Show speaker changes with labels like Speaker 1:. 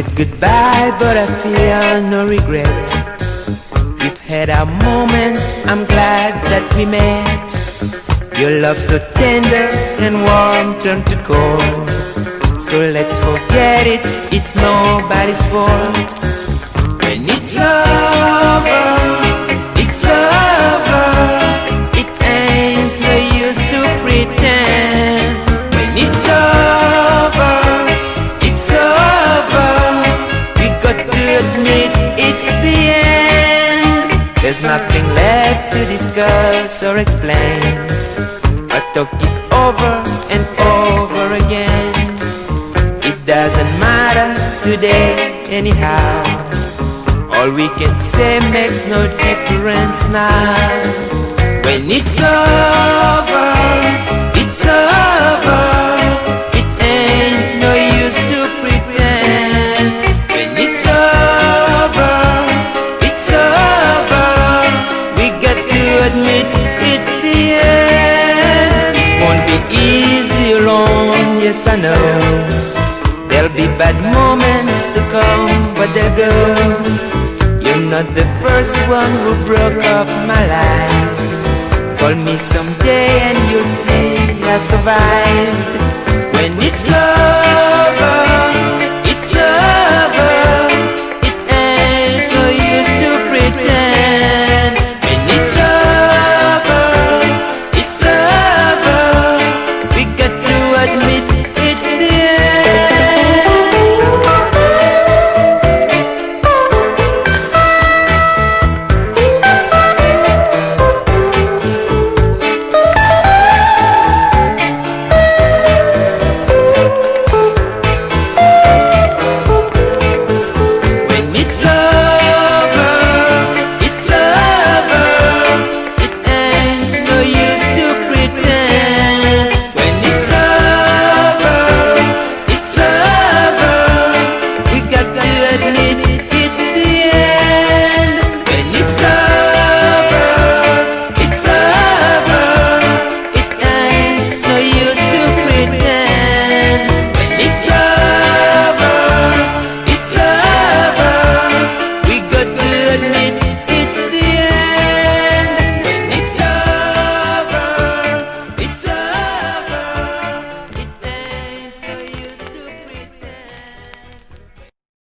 Speaker 1: said goodbye, but I feel no regrets. We've had our moments, I'm glad that we met. Your love so tender and warm turned to cold. So let's forget it, it's nobody's fault. When it's over, it's over. It ain't no use to pretend. When it's over, it's over. We got to admit it's the end. There's nothing left to discuss or explain. I talk it over and over again. It doesn't matter today anyhow. All we can say makes no difference now. When it's over, it's over. It ain't no use to pretend. When it's over, it's over. We got to admit it's the end. Won't be easy alone, yes I know. There'll be bad moments to come, but they'll go. You're not the first one who broke up my life. Call me someday and you'll see I survived. When it's over,